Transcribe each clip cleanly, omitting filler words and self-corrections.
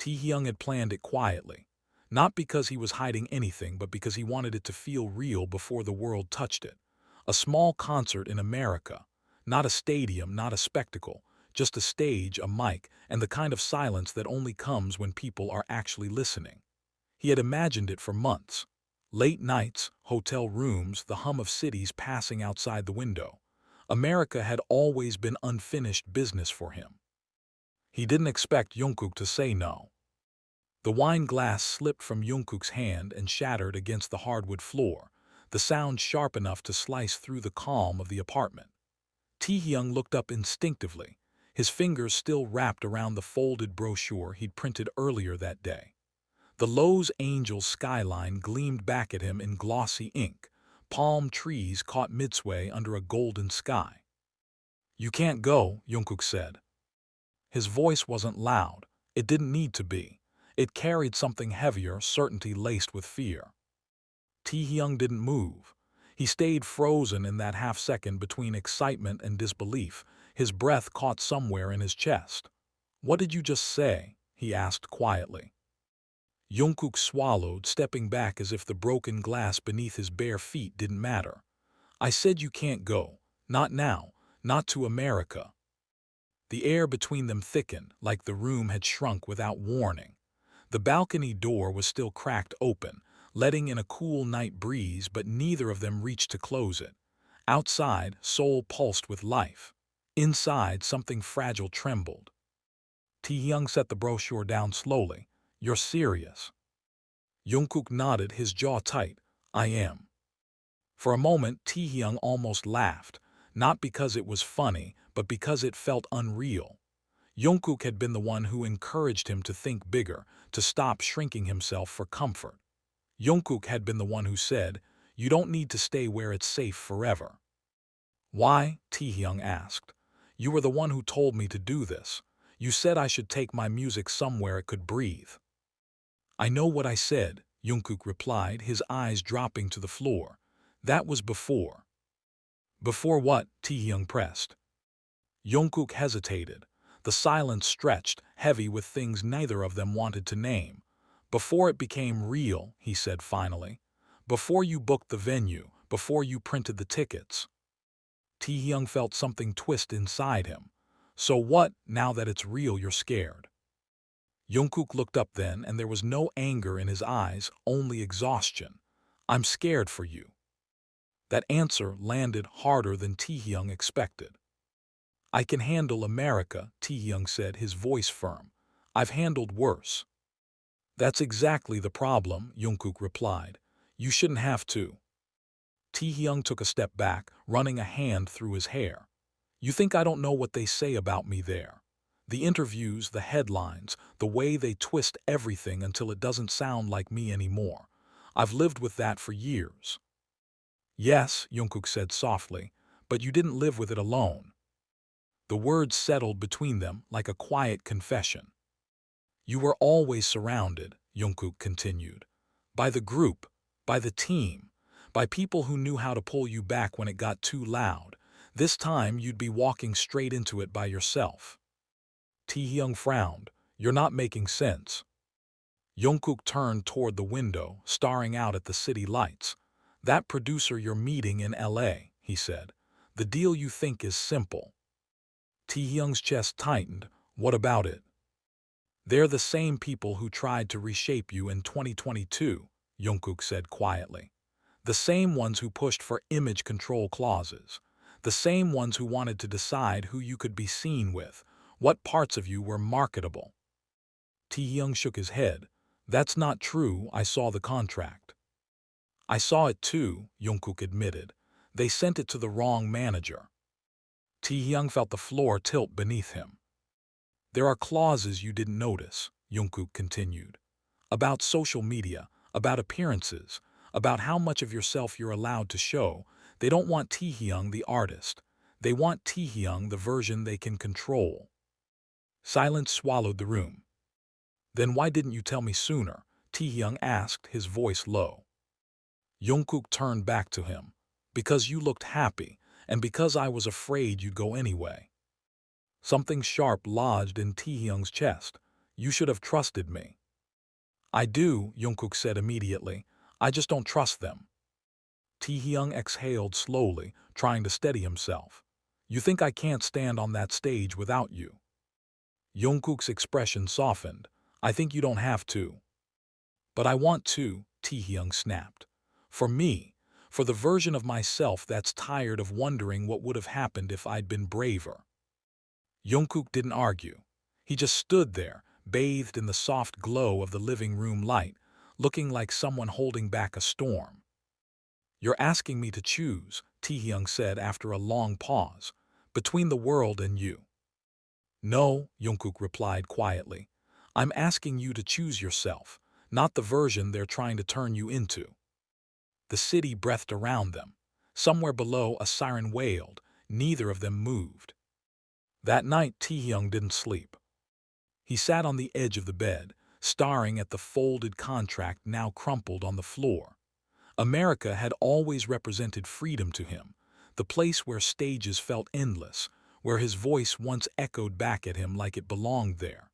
Taehyung had planned it quietly, not because he was hiding anything but because he wanted it to feel real before the world touched it. A small concert in America, not a stadium, not a spectacle, just a stage, a mic, and the kind of silence that only comes when people are actually listening. He had imagined it for months. Late nights, hotel rooms, the hum of cities passing outside the window. America had always been unfinished business for him. He didn't expect Jungkook to say no. The wine glass slipped from Jungkook's hand and shattered against the hardwood floor, the sound sharp enough to slice through the calm of the apartment. Taehyung looked up instinctively, his fingers still wrapped around the folded brochure he'd printed earlier that day. The Los Angeles skyline gleamed back at him in glossy ink, palm trees caught midsway under a golden sky. "You can't go," Jungkook said. His voice wasn't loud. It didn't need to be. It carried something heavier, certainty laced with fear. Taehyung didn't move. He stayed frozen in that half-second between excitement and disbelief, his breath caught somewhere in his chest. "What did you just say?" he asked quietly. Jungkook swallowed, stepping back as if the broken glass beneath his bare feet didn't matter. "I said you can't go. Not now. Not to America." The air between them thickened, like the room had shrunk without warning. The balcony door was still cracked open, letting in a cool night breeze, but neither of them reached to close it. Outside, Seoul pulsed with life. Inside, something fragile trembled. Taehyung set the brochure down slowly. "You're serious?" Jungkook nodded, his jaw tight. "I am." For a moment, Taehyung almost laughed, not because it was funny, but because it felt unreal. Jungkook had been the one who encouraged him to think bigger, to stop shrinking himself for comfort. Jungkook had been the one who said, "You don't need to stay where it's safe forever." "Why?" Taehyung asked. "You were the one who told me to do this. You said I should take my music somewhere it could breathe." "I know what I said," Jungkook replied, his eyes dropping to the floor. "That was before." "Before what?" Taehyung pressed. Jungkook hesitated. The silence stretched, heavy with things neither of them wanted to name. "Before it became real," he said finally. "Before you booked the venue, before you printed the tickets." Taehyung felt something twist inside him. "So what, now that it's real, you're scared?" Jungkook looked up then, and there was no anger in his eyes, only exhaustion. "I'm scared for you." That answer landed harder than Taehyung expected. "I can handle America," Taehyung said, his voice firm. "I've handled worse." "That's exactly the problem," Jungkook replied. "You shouldn't have to." Taehyung took a step back, running a hand through his hair. "You think I don't know what they say about me there? The interviews, the headlines, the way they twist everything until it doesn't sound like me anymore. I've lived with that for years." "Yes," Jungkook said softly, "but you didn't live with it alone." The words settled between them like a quiet confession. "You were always surrounded," Jungkook continued, "by the group, by the team, by people who knew how to pull you back when it got too loud. This time you'd be walking straight into it by yourself." Taehyung frowned. "You're not making sense." Jungkook turned toward the window, staring out at the city lights. "That producer you're meeting in LA," he said. "The deal you think is simple." Taehyung's chest tightened. "What about it?" "They're the same people who tried to reshape you in 2022, Jungkook said quietly. "The same ones who pushed for image control clauses. The same ones who wanted to decide who you could be seen with, what parts of you were marketable." Taehyung shook his head. "That's not true, I saw the contract." "I saw it too," Jungkook admitted. "They sent it to the wrong manager." Taehyung felt the floor tilt beneath him. "There are clauses you didn't notice," Jungkook continued. "About social media, about appearances, about how much of yourself you're allowed to show. They don't want Taehyung the artist. They want Taehyung the version they can control." Silence swallowed the room. "Then why didn't you tell me sooner?" Taehyung asked, his voice low. Jungkook turned back to him. "Because you looked happy, and because I was afraid you'd go anyway." Something sharp lodged in Taehyung's chest. You should have trusted me. I do, Jungkook said immediately. I just don't trust them. Taehyung exhaled slowly, trying to steady himself. You think I can't stand on that stage without you? Jungkook's expression softened. I think you don't have to. But I want to, Taehyung snapped. For me, for the version of myself that's tired of wondering what would have happened if I'd been braver. Jungkook didn't argue. He just stood there, bathed in the soft glow of the living room light, looking like someone holding back a storm. You're asking me to choose, Taehyung said after a long pause, between the world and you. No, Jungkook replied quietly. I'm asking you to choose yourself, not the version they're trying to turn you into. The city breathed around them. Somewhere below, a siren wailed. Neither of them moved. That night, Taehyung didn't sleep. He sat on the edge of the bed, staring at the folded contract now crumpled on the floor. America had always represented freedom to him, the place where stages felt endless, where his voice once echoed back at him like it belonged there.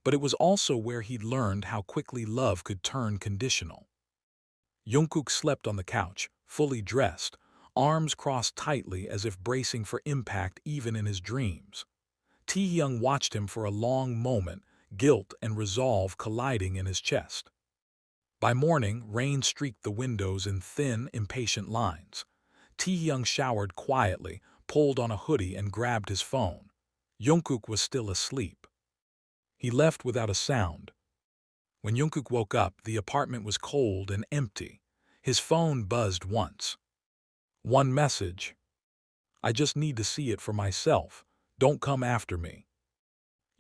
But it was also where he'd learned how quickly love could turn conditional. Jungkook slept on the couch, fully dressed, arms crossed tightly as if bracing for impact even in his dreams. Taehyung watched him for a long moment, guilt and resolve colliding in his chest. By morning, rain streaked the windows in thin, impatient lines. Taehyung showered quietly, pulled on a hoodie and grabbed his phone. Jungkook was still asleep. He left without a sound. When Jungkook woke up, the apartment was cold and empty. His phone buzzed once. One message. I just need to see it for myself. Don't come after me.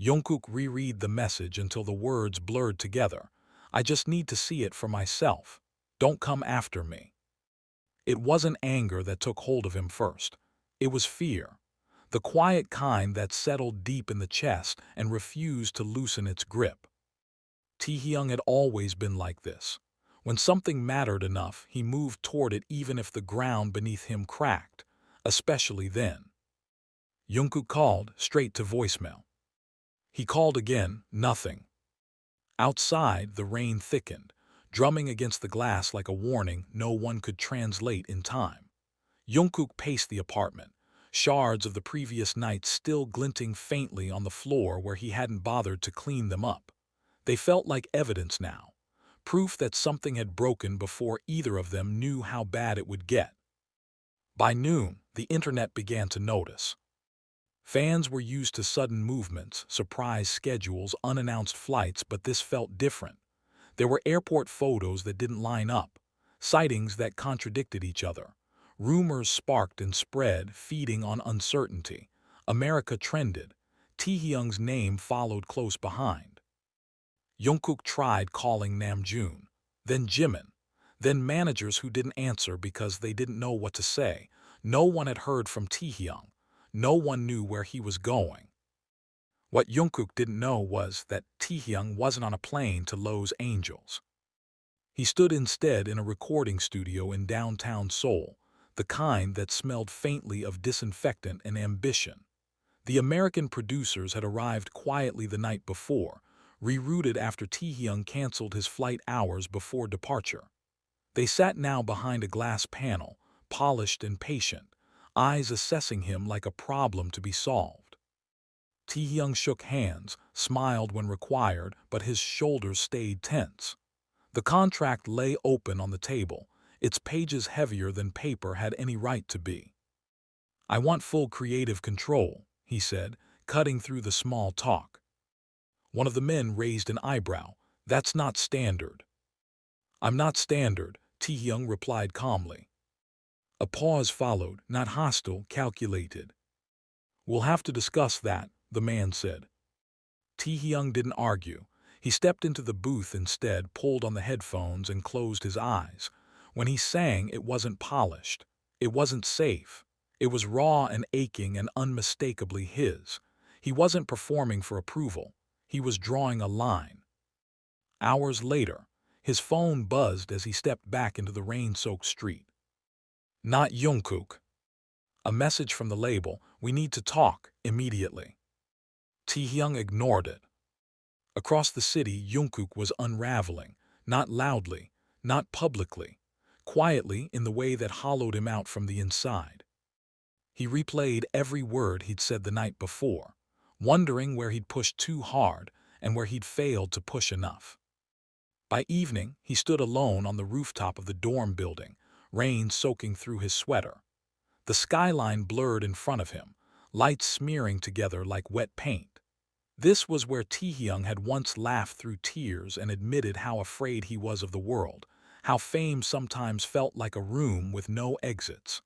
Jungkook reread the message until the words blurred together. I just need to see it for myself. Don't come after me. It wasn't anger that took hold of him first. It was fear. The quiet kind that settled deep in the chest and refused to loosen its grip. Taehyung had always been like this. When something mattered enough, he moved toward it even if the ground beneath him cracked, especially then. Jungkook called, straight to voicemail. He called again, nothing. Outside, the rain thickened, drumming against the glass like a warning no one could translate in time. Jungkook paced the apartment, shards of the previous night still glinting faintly on the floor where he hadn't bothered to clean them up. They felt like evidence now, proof that something had broken before either of them knew how bad it would get. By noon, the internet began to notice. Fans were used to sudden movements, surprise schedules, unannounced flights, but this felt different. There were airport photos that didn't line up, sightings that contradicted each other. Rumors sparked and spread, feeding on uncertainty. America trended. Taehyung's name followed close behind. Jungkook tried calling Namjoon, then Jimin, then managers who didn't answer because they didn't know what to say. No one had heard from Taehyung. No one knew where he was going. What Jungkook didn't know was that Taehyung wasn't on a plane to Los Angeles. He stood instead in a recording studio in downtown Seoul, the kind that smelled faintly of disinfectant and ambition. The American producers had arrived quietly the night before, rerouted after Taehyung canceled his flight hours before departure. They sat now behind a glass panel, polished and patient, eyes assessing him like a problem to be solved. Taehyung shook hands, smiled when required, but his shoulders stayed tense. The contract lay open on the table, its pages heavier than paper had any right to be. I want full creative control, he said, cutting through the small talk. One of the men raised an eyebrow. That's not standard. I'm not standard, Taehyung replied calmly. A pause followed, not hostile, calculated. We'll have to discuss that, the man said. Taehyung didn't argue. He stepped into the booth instead, pulled on the headphones and closed his eyes. When he sang, it wasn't polished. It wasn't safe. It was raw and aching and unmistakably his. He wasn't performing for approval. He was drawing a line. Hours later, his phone buzzed as he stepped back into the rain-soaked street. Not Jungkook. A message from the label, we need to talk, immediately. Taehyung ignored it. Across the city, Jungkook was unraveling, not loudly, not publicly, quietly in the way that hollowed him out from the inside. He replayed every word he'd said the night before, wondering where he'd pushed too hard and where he'd failed to push enough. By evening, he stood alone on the rooftop of the dorm building, rain soaking through his sweater. The skyline blurred in front of him, lights smearing together like wet paint. This was where Taehyung had once laughed through tears and admitted how afraid he was of the world, how fame sometimes felt like a room with no exits.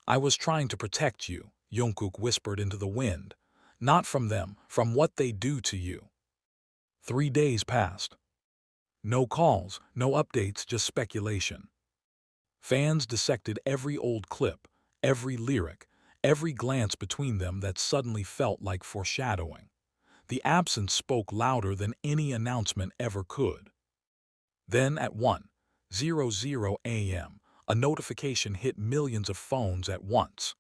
"I was trying to protect you," Jungkook whispered into the wind. "Not from them, from what they do to you." 3 days passed. No calls, no updates, just speculation. Fans dissected every old clip, every lyric, every glance between them that suddenly felt like foreshadowing. The absence spoke louder than any announcement ever could. Then at 1:00 a.m., a notification hit millions of phones at once.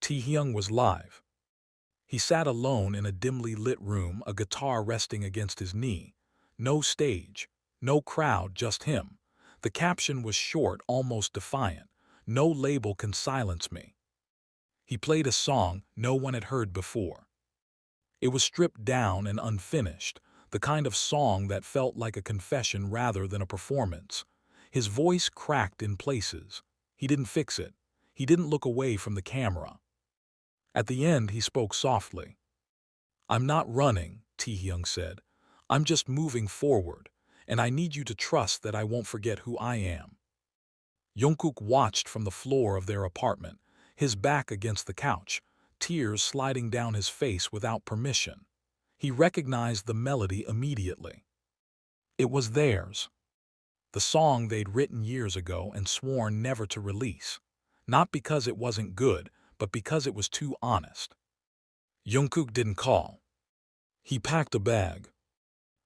Taehyung was live. He sat alone in a dimly lit room, a guitar resting against his knee. No stage, no crowd, just him. The caption was short, almost defiant. "No label can silence me." He played a song no one had heard before. It was stripped down and unfinished, the kind of song that felt like a confession rather than a performance. His voice cracked in places. He didn't fix it. He didn't look away from the camera. At the end, he spoke softly. "I'm not running," Taehyung said. "I'm just moving forward, and I need you to trust that I won't forget who I am." Jungkook watched from the floor of their apartment, his back against the couch, tears sliding down his face without permission. He recognized the melody immediately. It was theirs. The song they'd written years ago and sworn never to release. Not because it wasn't good, but because it was too honest. Jungkook didn't call. He packed a bag.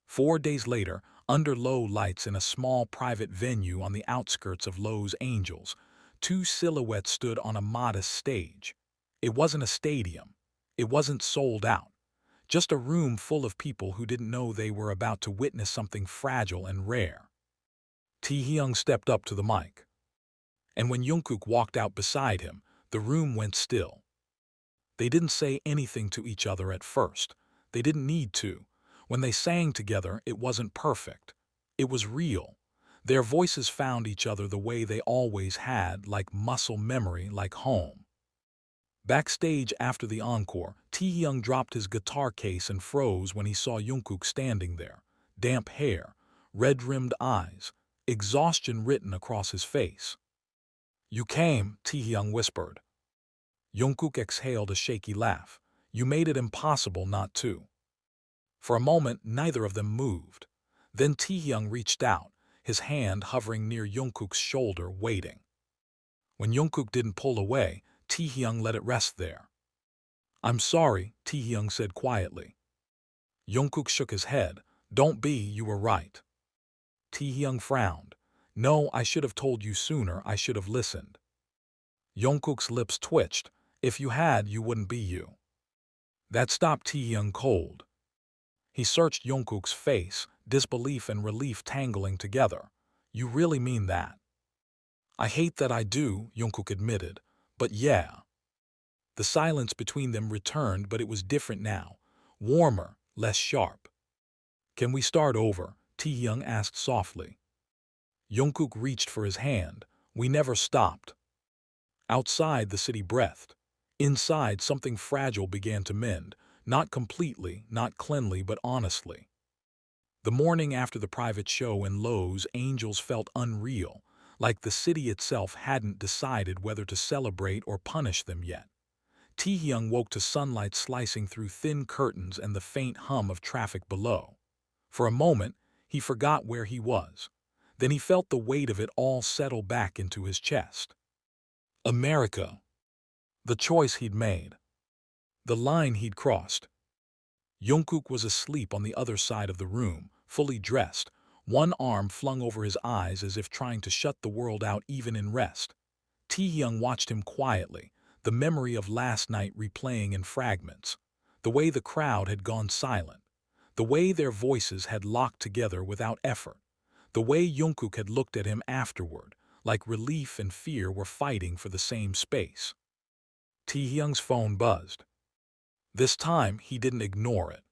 4 days later, under low lights in a small private venue on the outskirts of Los Angeles, two silhouettes stood on a modest stage. It wasn't a stadium. It wasn't sold out. Just a room full of people who didn't know they were about to witness something fragile and rare. Taehyung stepped up to the mic. And when Jungkook walked out beside him, the room went still. They didn't say anything to each other at first. They didn't need to. When they sang together, it wasn't perfect. It was real. Their voices found each other the way they always had, like muscle memory, like home. Backstage after the encore, Taehyung dropped his guitar case and froze when he saw Jungkook standing there. Damp hair, red-rimmed eyes, exhaustion written across his face. "You came," Taehyung whispered. Jungkook exhaled a shaky laugh. "You made it impossible not to." For a moment, neither of them moved. Then Taehyung reached out, his hand hovering near Jungkook's shoulder, waiting. When Jungkook didn't pull away, Taehyung let it rest there. "I'm sorry," Taehyung said quietly. Jungkook shook his head. "Don't be, you were right." Taehyung frowned. "No, I should have told you sooner, I should have listened." Jungkook's lips twitched. "If you had, you wouldn't be you." That stopped Taehyung cold. He searched Jungkook's face, disbelief and relief tangling together. "You really mean that?" "I hate that I do," Jungkook admitted. "But yeah." The silence between them returned, but it was different now. Warmer, less sharp. "Can we start over?" Taehyung asked softly. Jungkook reached for his hand. "We never stopped." Outside, the city breathed. Inside, something fragile began to mend. Not completely, not cleanly, but honestly. The morning after the private show in Los Angeles felt unreal, like the city itself hadn't decided whether to celebrate or punish them yet. Taehyung woke to sunlight slicing through thin curtains and the faint hum of traffic below. For a moment, he forgot where he was. Then he felt the weight of it all settle back into his chest. America. The choice he'd made. The line he'd crossed. Jungkook was asleep on the other side of the room, fully dressed, one arm flung over his eyes as if trying to shut the world out even in rest. Taehyung watched him quietly, the memory of last night replaying in fragments. The way the crowd had gone silent. The way their voices had locked together without effort. The way Jungkook had looked at him afterward, like relief and fear were fighting for the same space. Taehyung's phone buzzed. This time, he didn't ignore it.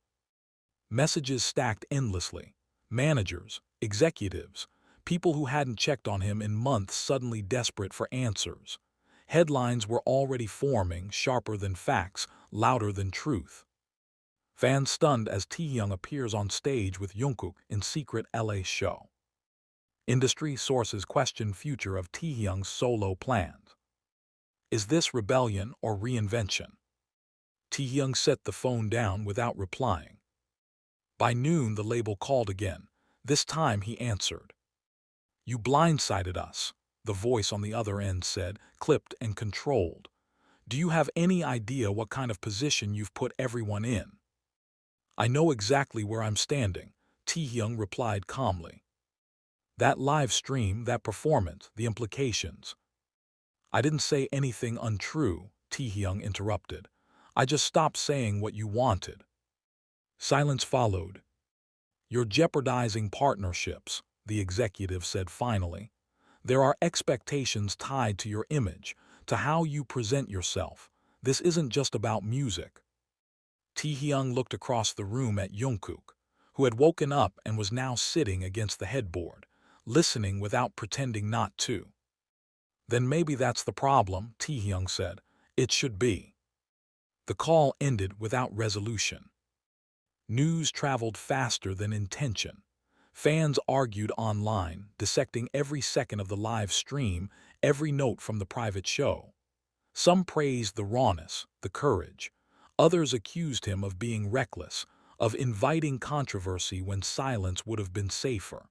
Messages stacked endlessly. Managers, executives, people who hadn't checked on him in months suddenly desperate for answers. Headlines were already forming, sharper than facts, louder than truth. Fans stunned as Taehyung appears on stage with Jungkook in secret LA show. Industry sources question future of Taehyung's solo plans. Is this rebellion or reinvention? Taehyung set the phone down without replying. By noon, the label called again. This time he answered. "You blindsided us," the voice on the other end said, clipped and controlled. "Do you have any idea what kind of position you've put everyone in?" "I know exactly where I'm standing," Taehyung replied calmly. "That live stream, that performance, the implications." "I didn't say anything untrue," Taehyung interrupted. "I just stopped saying what you wanted." Silence followed. "You're jeopardizing partnerships," the executive said finally. "There are expectations tied to your image, to how you present yourself. This isn't just about music." Taehyung looked across the room at Jungkook, who had woken up and was now sitting against the headboard, listening without pretending not to. "Then maybe that's the problem," Taehyung said. "It should be." The call ended without resolution. News traveled faster than intention. Fans argued online, dissecting every second of the live stream, every note from the private show. Some praised the rawness, the courage. Others accused him of being reckless, of inviting controversy when silence would have been safer.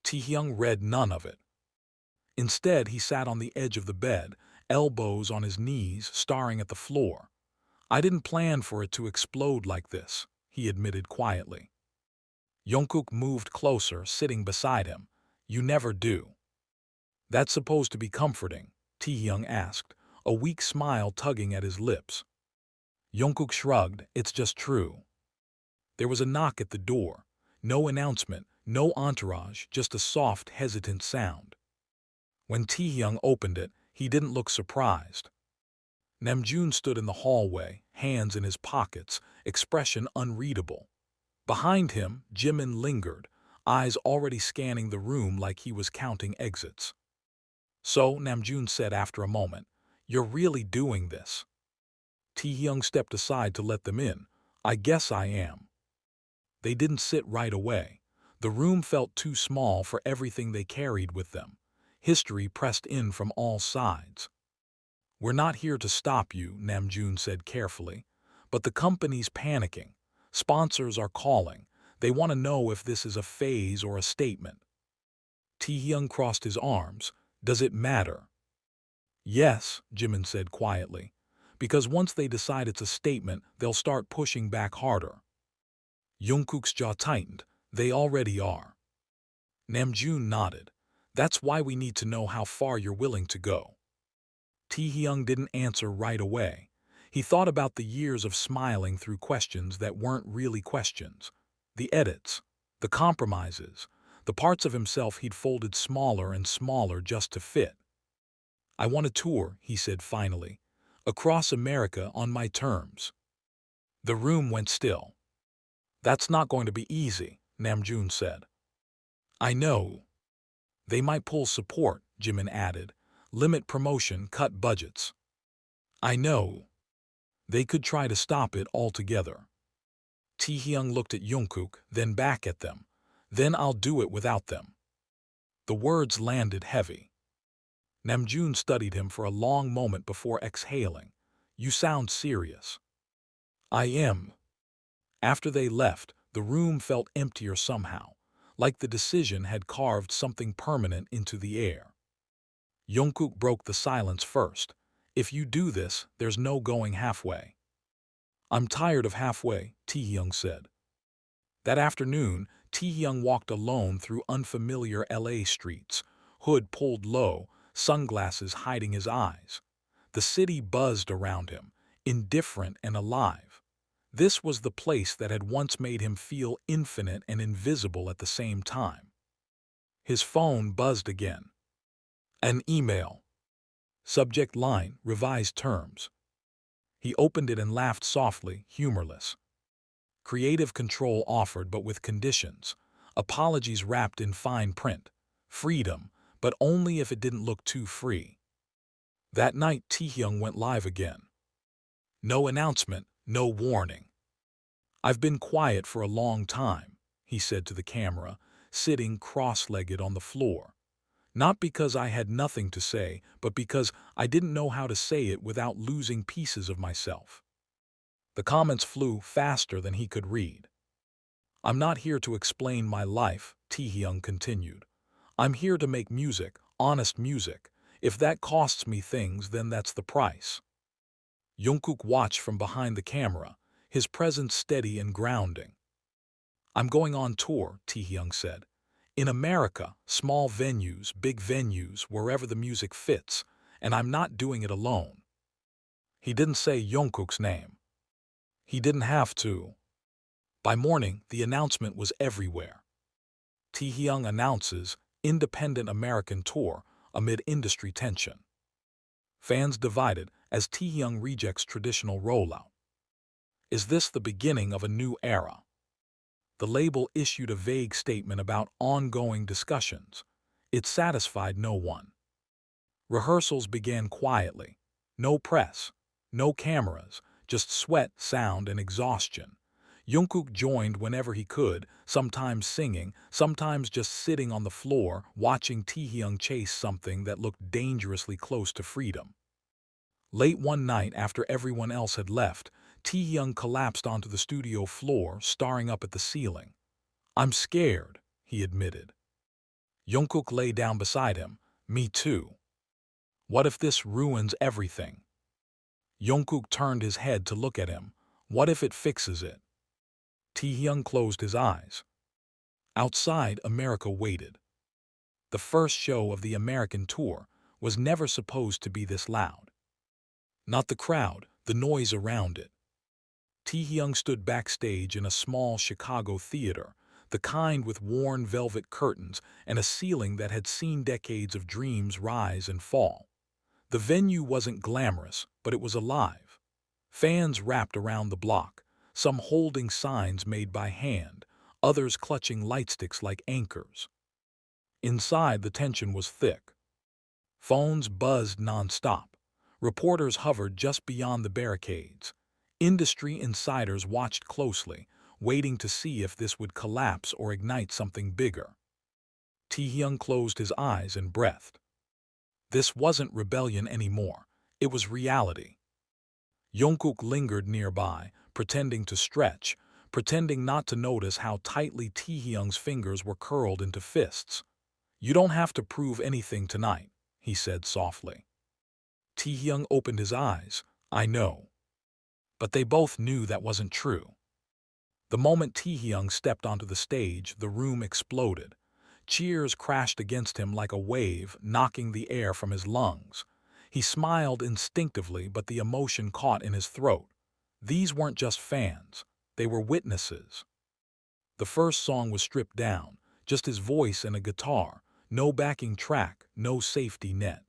Taehyung read none of it. Instead, he sat on the edge of the bed, elbows on his knees, staring at the floor. "I didn't plan for it to explode like this," he admitted quietly. Jungkook moved closer, sitting beside him. "You never do." "That's supposed to be comforting?" Taehyung asked, a weak smile tugging at his lips. Jungkook shrugged. "It's just true." There was a knock at the door. No announcement, no entourage, just a soft, hesitant sound. When Taehyung opened it, he didn't look surprised. Namjoon stood in the hallway, hands in his pockets, expression unreadable. Behind him, Jimin lingered, eyes already scanning the room like he was counting exits. "So," Namjoon said after a moment, "you're really doing this?" Taehyung stepped aside to let them in. "I guess I am." They didn't sit right away. The room felt too small for everything they carried with them. History pressed in from all sides. "We're not here to stop you," Namjoon said carefully. "But the company's panicking. Sponsors are calling. They want to know if this is a phase or a statement." Taehyung crossed his arms. "Does it matter?" "Yes," Jimin said quietly. "Because once they decide it's a statement, they'll start pushing back harder." Jungkook's jaw tightened. "They already are." Namjoon nodded. "That's why we need to know how far you're willing to go." Taehyung didn't answer right away. He thought about the years of smiling through questions that weren't really questions. The edits, the compromises, the parts of himself he'd folded smaller and smaller just to fit. "I want a tour," he said finally, "across America on my terms." The room went still. "That's not going to be easy," Namjoon said. "I know." "They might pull support," Jimin added. "Limit promotion, cut budgets." "I know." "They could try to stop it altogether." Taehyung looked at Jungkook, then back at them. "Then I'll do it without them." The words landed heavy. Namjoon studied him for a long moment before exhaling. "You sound serious." "I am." After they left, the room felt emptier somehow, like the decision had carved something permanent into the air. Jungkook broke the silence first. "If you do this, there's no going halfway." "I'm tired of halfway," Taehyung said. That afternoon, Taehyung walked alone through unfamiliar LA streets, hood pulled low, sunglasses hiding his eyes. The city buzzed around him, indifferent and alive. This was the place that had once made him feel infinite and invisible at the same time. His phone buzzed again. An email. Subject line, revised terms. He opened it and laughed softly, humorless. Creative control offered, but with conditions. Apologies wrapped in fine print. Freedom, but only if it didn't look too free. That night, Taehyung went live again. No announcement, no warning. "I've been quiet for a long time," he said to the camera, sitting cross-legged on the floor. "Not because I had nothing to say, but because I didn't know how to say it without losing pieces of myself." The comments flew faster than he could read. "I'm not here to explain my life," Taehyung continued. "I'm here to make music, honest music. If that costs me things, then that's the price." Jungkook watched from behind the camera, his presence steady and grounding. "I'm going on tour," Taehyung said. "In America, small venues, big venues, wherever the music fits, and I'm not doing it alone." He didn't say Jungkook's name. He didn't have to. By morning, the announcement was everywhere. Taehyung announces independent American tour amid industry tension. Fans divided as Taehyung rejects traditional rollout. Is this the beginning of a new era? The label issued a vague statement about ongoing discussions. It satisfied no one. Rehearsals began quietly. No press, no cameras, just sweat, sound, and exhaustion. Jungkook joined whenever he could, sometimes singing, sometimes just sitting on the floor, watching Taehyung chase something that looked dangerously close to freedom. Late one night, after everyone else had left, Taehyung collapsed onto the studio floor, staring up at the ceiling. "I'm scared," he admitted. Jungkook lay down beside him. "Me too. What if this ruins everything?" Jungkook turned his head to look at him. "What if it fixes it?" Taehyung closed his eyes. Outside, America waited. The first show of the American tour was never supposed to be this loud. Not the crowd, the noise around it. Taehyung stood backstage in a small Chicago theater, the kind with worn velvet curtains and a ceiling that had seen decades of dreams rise and fall. The venue wasn't glamorous, but it was alive. Fans wrapped around the block, some holding signs made by hand, others clutching lightsticks like anchors. Inside, the tension was thick. Phones buzzed nonstop. Reporters hovered just beyond the barricades. Industry insiders watched closely, waiting to see if this would collapse or ignite something bigger. Taehyung closed his eyes and breathed. This wasn't rebellion anymore. It was reality. Jungkook lingered nearby, pretending to stretch, pretending not to notice how tightly Taehyung's fingers were curled into fists. "You don't have to prove anything tonight," he said softly. Taehyung opened his eyes. "I know." But they both knew that wasn't true. The moment Taehyung stepped onto the stage, the room exploded. Cheers crashed against him like a wave, knocking the air from his lungs. He smiled instinctively, but the emotion caught in his throat. These weren't just fans. They were witnesses. The first song was stripped down, just his voice and a guitar, no backing track, no safety net.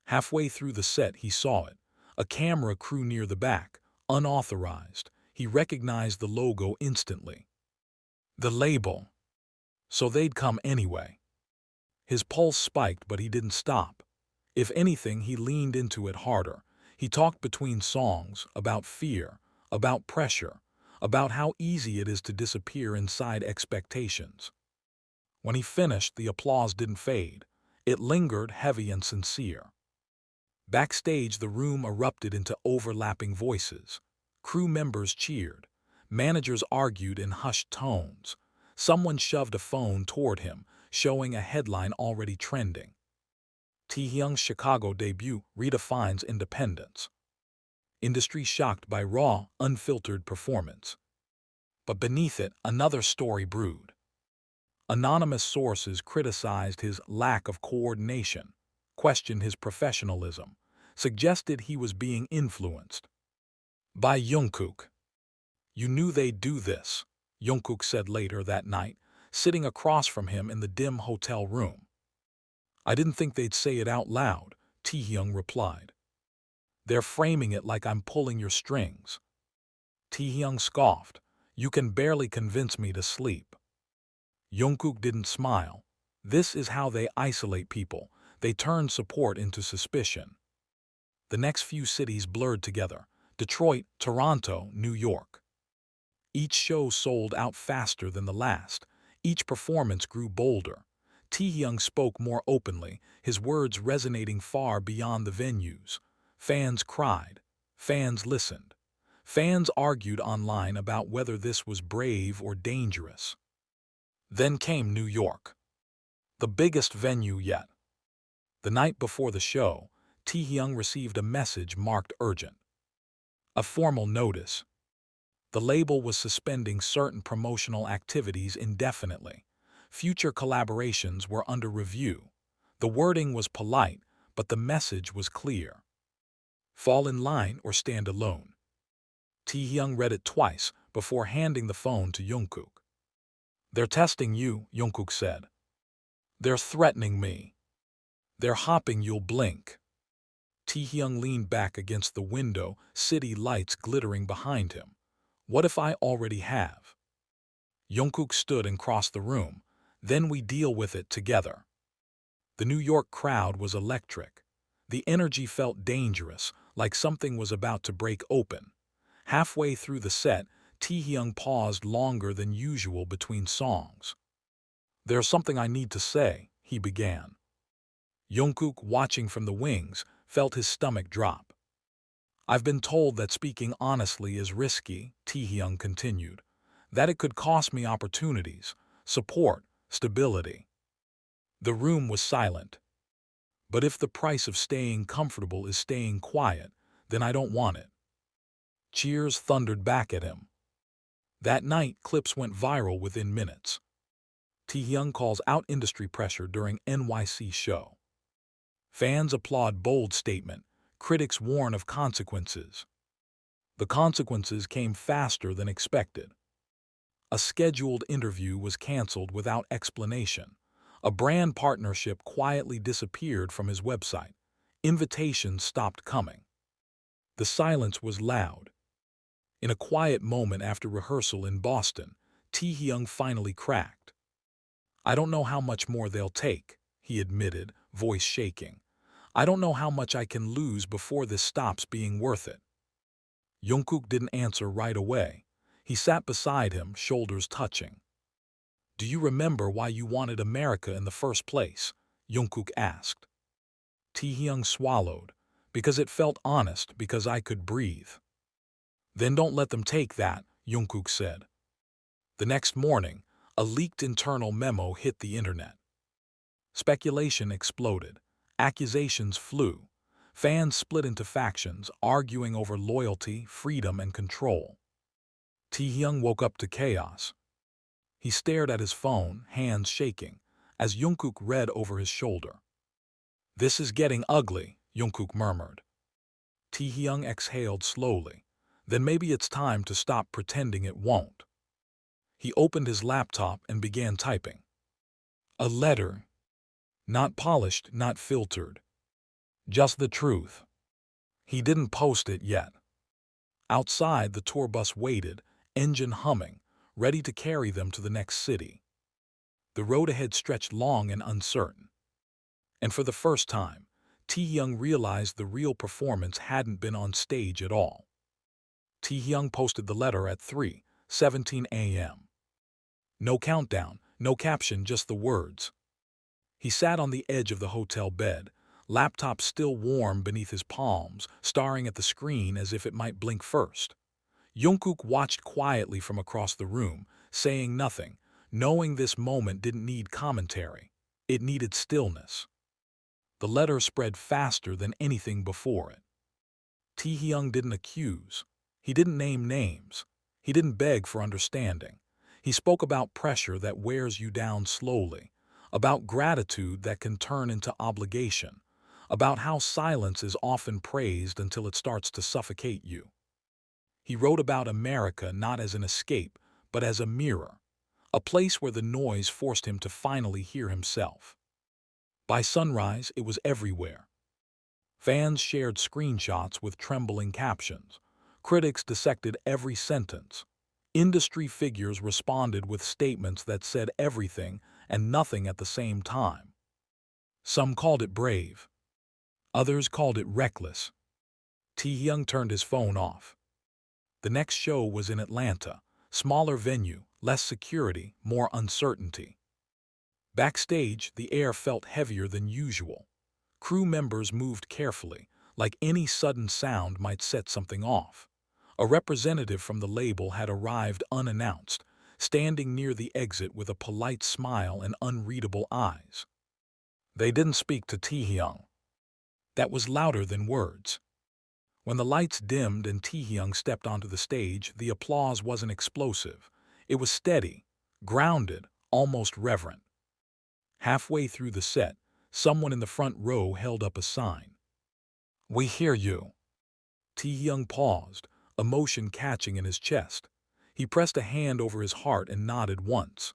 Halfway through the set, he saw it. A camera crew near the back, unauthorized. He recognized the logo instantly. The label. So they'd come anyway. His pulse spiked, but he didn't stop. If anything, he leaned into it harder. He talked between songs, about fear, about pressure, about how easy it is to disappear inside expectations. When he finished, the applause didn't fade. It lingered, heavy and sincere. Backstage, the room erupted into overlapping voices. Crew members cheered. Managers argued in hushed tones. Someone shoved a phone toward him, showing a headline already trending. Taehyung's Chicago debut redefines independence. Industry shocked by raw, unfiltered performance. But beneath it, another story brewed. Anonymous sources criticized his lack of coordination, questioned his professionalism, suggested he was being influenced by Jungkook. You knew they'd do this, Jungkook said later that night, sitting across from him in the dim hotel room. I didn't think they'd say it out loud, Taehyung replied. They're framing it like I'm pulling your strings. Taehyung scoffed. You can barely convince me to sleep. Jungkook didn't smile. This is how they isolate people. They turn support into suspicion. The next few cities blurred together: Detroit, Toronto, New York. Each show sold out faster than the last. Each performance grew bolder. Taehyung spoke more openly, his words resonating far beyond the venues. Fans cried. Fans listened. Fans argued online about whether this was brave or dangerous. Then came New York, the biggest venue yet. The night before the show, Taehyung received a message marked urgent. A formal notice. The label was suspending certain promotional activities indefinitely. Future collaborations were under review. The wording was polite, but the message was clear. Fall in line or stand alone. Taehyung read it twice before handing the phone to Jungkook. They're testing you, Jungkook said. They're threatening me. They're hoping you'll blink. Taehyung leaned back against the window, city lights glittering behind him. What if I already have? Jungkook stood and crossed the room. Then we deal with it together. The New York crowd was electric. The energy felt dangerous, like something was about to break open. Halfway through the set, Taehyung paused longer than usual between songs. There's something I need to say, he began. Jungkook, watching from the wings, felt his stomach drop. I've been told that speaking honestly is risky, Taehyung continued. That it could cost me opportunities, support, stability. The room was silent. But if the price of staying comfortable is staying quiet, then I don't want it. Cheers thundered back at him. That night, clips went viral within minutes. Taehyung calls out industry pressure during NYC show. Fans applaud bold statement. Critics warn of consequences. The consequences came faster than expected. A scheduled interview was canceled without explanation. A brand partnership quietly disappeared from his website. Invitations stopped coming. The silence was loud. In a quiet moment after rehearsal in Boston, Taehyung finally cracked. I don't know how much more they'll take, he admitted, voice shaking. I don't know how much I can lose before this stops being worth it. Jungkook didn't answer right away. He sat beside him, shoulders touching. Do you remember why you wanted America in the first place? Jungkook asked. Taehyung swallowed. Because it felt honest, because I could breathe. Then don't let them take that, Jungkook said. The next morning, a leaked internal memo hit the internet. Speculation exploded. Accusations flew. Fans split into factions, arguing over loyalty, freedom, and control. Taehyung woke up to chaos. He stared at his phone, hands shaking, as Jungkook read over his shoulder. This is getting ugly, Jungkook murmured. Taehyung exhaled slowly. Then maybe it's time to stop pretending it won't. He opened his laptop and began typing. A letter. Not polished, not filtered. Just the truth. He didn't post it yet. Outside, the tour bus waited, engine humming, ready to carry them to the next city. The road ahead stretched long and uncertain. And for the first time, Taehyung realized the real performance hadn't been on stage at all. Taehyung posted the letter at 3:17 a.m. No countdown, no caption, just the words. He sat on the edge of the hotel bed, laptop still warm beneath his palms, staring at the screen as if it might blink first. Jungkook watched quietly from across the room, saying nothing, knowing this moment didn't need commentary. It needed stillness. The letter spread faster than anything before it. Taehyung didn't accuse. He didn't name names. He didn't beg for understanding. He spoke about pressure that wears you down slowly, about gratitude that can turn into obligation, about how silence is often praised until it starts to suffocate you. He wrote about America not as an escape, but as a mirror, a place where the noise forced him to finally hear himself. By sunrise, it was everywhere. Fans shared screenshots with trembling captions. Critics dissected every sentence. Industry figures responded with statements that said everything and nothing at the same time. Some called it brave. Others called it reckless. Taehyung turned his phone off. The next show was in Atlanta, smaller venue, less security, more uncertainty. Backstage, the air felt heavier than usual. Crew members moved carefully, like any sudden sound might set something off. A representative from the label had arrived unannounced, standing near the exit with a polite smile and unreadable eyes. They didn't speak to Taehyung. That was louder than words. When the lights dimmed and Taehyung stepped onto the stage, the applause wasn't explosive. It was steady, grounded, almost reverent. Halfway through the set, someone in the front row held up a sign. "We hear you." Taehyung paused, emotion catching in his chest. He pressed a hand over his heart and nodded once.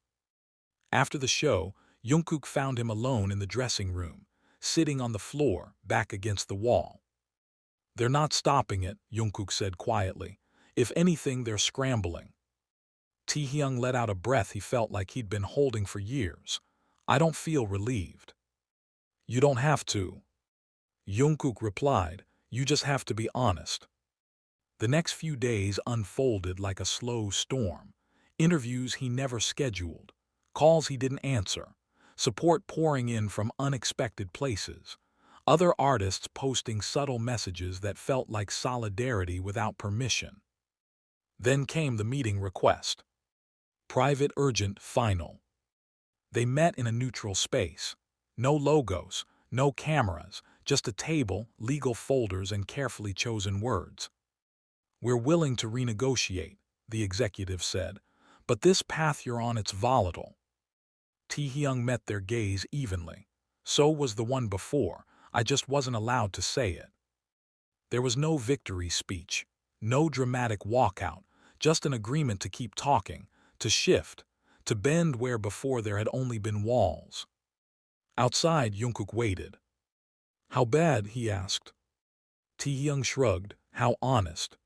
After the show, Jungkook found him alone in the dressing room, sitting on the floor, back against the wall. "They're not stopping it," Jungkook said quietly. "If anything, they're scrambling." Taehyung let out a breath he felt like he'd been holding for years. "I don't feel relieved." "You don't have to," Jungkook replied. "You just have to be honest." The next few days unfolded like a slow storm. Interviews he never scheduled, calls he didn't answer, support pouring in from unexpected places, other artists posting subtle messages that felt like solidarity without permission. Then came the meeting request. Private, urgent, final. They met in a neutral space. No logos, no cameras, just a table, legal folders, and carefully chosen words. "We're willing to renegotiate," the executive said, "but this path you're on, it's volatile." Taehyung met their gaze evenly. "So was the one before. I just wasn't allowed to say it." There was no victory speech, no dramatic walkout, just an agreement to keep talking, to shift, to bend where before there had only been walls. Outside, Jungkook waited. "How bad?" he asked. Taehyung shrugged. "How honest?"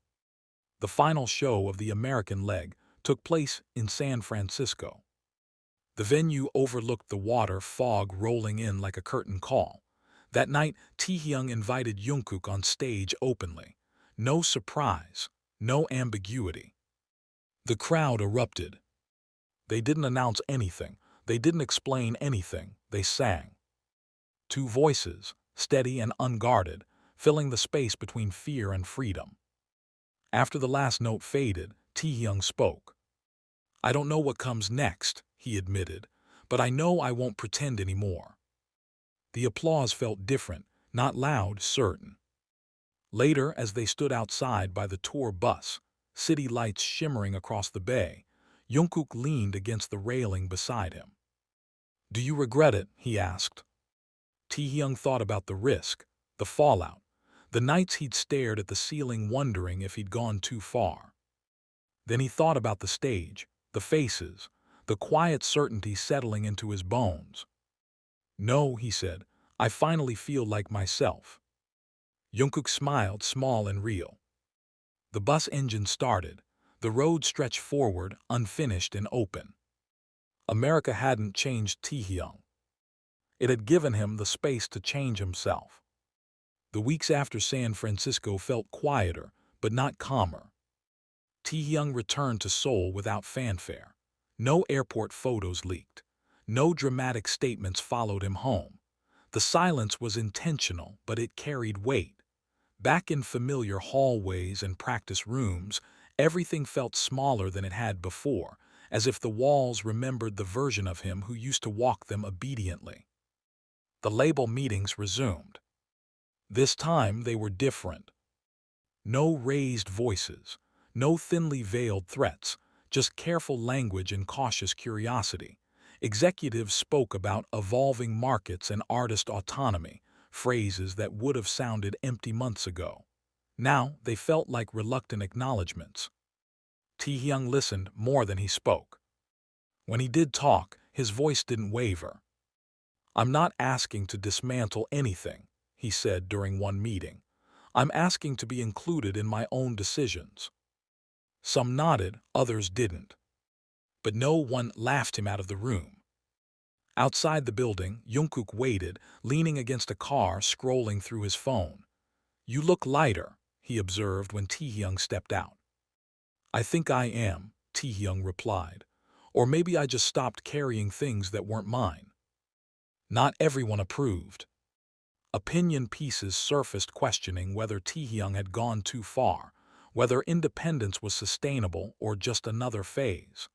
The final show of the American leg took place in San Francisco. The venue overlooked the water, fog rolling in like a curtain call. That night, Taehyung invited Jungkook on stage openly. No surprise, no ambiguity. The crowd erupted. They didn't announce anything. They didn't explain anything. They sang. Two voices, steady and unguarded, filling the space between fear and freedom. After the last note faded, Taehyung spoke. "I don't know what comes next," he admitted, "but I know I won't pretend anymore." The applause felt different, not loud, certain. Later, as they stood outside by the tour bus, city lights shimmering across the bay, Jungkook leaned against the railing beside him. "Do you regret it?" he asked. Taehyung thought about the risk, the fallout, the nights he'd stared at the ceiling wondering if he'd gone too far. Then he thought about the stage, the faces, the quiet certainty settling into his bones. "No," he said, "I finally feel like myself." Jungkook smiled, small and real. The bus engine started. The road stretched forward, unfinished and open. America hadn't changed Taehyung. It had given him the space to change himself. The weeks after San Francisco felt quieter, but not calmer. Taehyung returned to Seoul without fanfare. No airport photos leaked. No dramatic statements followed him home. The silence was intentional, but it carried weight. Back in familiar hallways and practice rooms, everything felt smaller than it had before, as if the walls remembered the version of him who used to walk them obediently. The label meetings resumed. This time they were different. No raised voices, no thinly veiled threats, just careful language and cautious curiosity. Executives spoke about evolving markets and artist autonomy, phrases that would have sounded empty months ago. Now they felt like reluctant acknowledgments. Taehyung listened more than he spoke. When he did talk, his voice didn't waver. "I'm not asking to dismantle anything," he said during one meeting. "I'm asking to be included in my own decisions." Some nodded, others didn't. But no one laughed him out of the room. Outside the building, Jungkook waited, leaning against a car, scrolling through his phone. "You look lighter," he observed when Taehyung stepped out. "I think I am," Taehyung replied. "Or maybe I just stopped carrying things that weren't mine." Not everyone approved. Opinion pieces surfaced questioning whether Taehyung had gone too far, whether independence was sustainable or just another phase.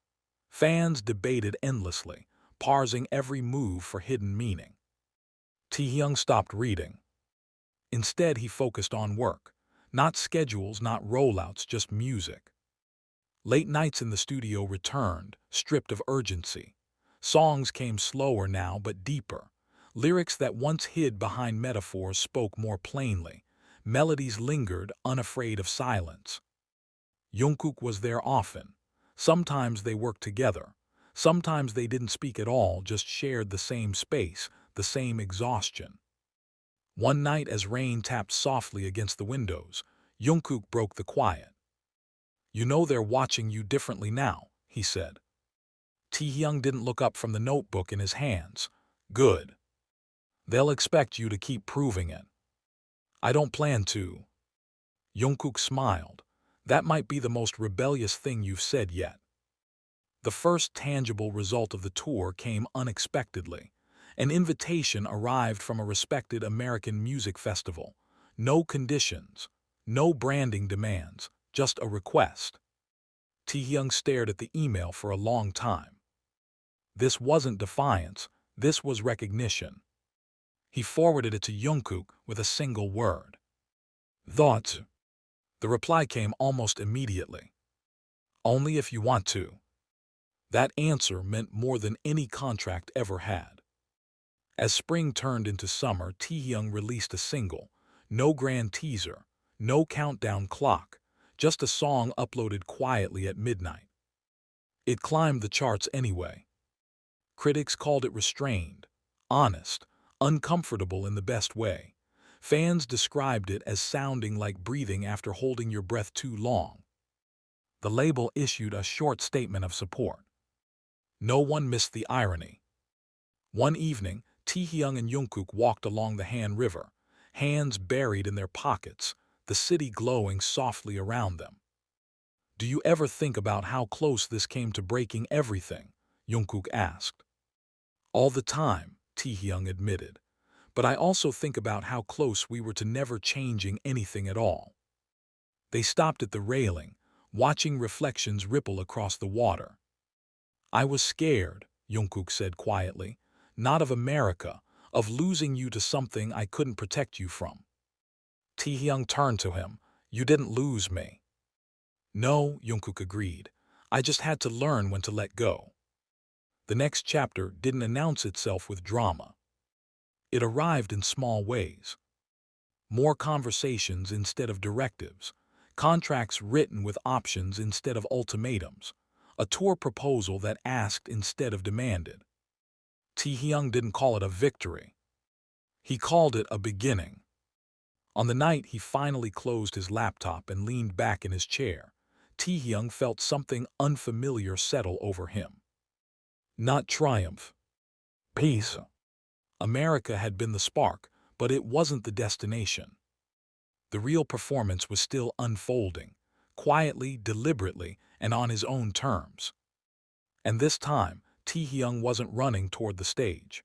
Fans debated endlessly, parsing every move for hidden meaning. Taehyung stopped reading. Instead, he focused on work. Not schedules, not rollouts, just music. Late nights in the studio returned, stripped of urgency. Songs came slower now, but deeper. Lyrics that once hid behind metaphors spoke more plainly. Melodies lingered, unafraid of silence. Jungkook was there often. Sometimes they worked together. Sometimes they didn't speak at all, just shared the same space, the same exhaustion. One night, as rain tapped softly against the windows, Jungkook broke the quiet. "You know they're watching you differently now," he said. Taehyung didn't look up from the notebook in his hands. "Good. They'll expect you to keep proving it." "I don't plan to." Jungkook smiled. "That might be the most rebellious thing you've said yet." The first tangible result of the tour came unexpectedly. An invitation arrived from a respected American music festival. No conditions, no branding demands, just a request. Taehyung stared at the email for a long time. This wasn't defiance, this was recognition. He forwarded it to Jungkook with a single word. "Thoughts?" The reply came almost immediately. "Only if you want to." That answer meant more than any contract ever had. As spring turned into summer, Taehyung released a single. No grand teaser, no countdown clock, just a song uploaded quietly at midnight. It climbed the charts anyway. Critics called it restrained, honest, uncomfortable in the best way. Fans described it as sounding like breathing after holding your breath too long. The label issued a short statement of support. No one missed the irony. One evening, Taehyung and Jungkook walked along the Han River, hands buried in their pockets, the city glowing softly around them. "Do you ever think about how close this came to breaking everything?" Jungkook asked. "All the time," Taehyung admitted. "But I also think about how close we were to never changing anything at all." They stopped at the railing, watching reflections ripple across the water. "I was scared," Jungkook said quietly. "Not of America, of losing you to something I couldn't protect you from." Taehyung turned to him. "You didn't lose me." "No," Jungkook agreed. "I just had to learn when to let go." The next chapter didn't announce itself with drama. It arrived in small ways. More conversations instead of directives. Contracts written with options instead of ultimatums. A tour proposal that asked instead of demanded. Taehyung didn't call it a victory. He called it a beginning. On the night he finally closed his laptop and leaned back in his chair, Taehyung felt something unfamiliar settle over him. Not triumph. Peace. America had been the spark, but it wasn't the destination. The real performance was still unfolding, quietly, deliberately, and on his own terms. And this time, Taehyung wasn't running toward the stage.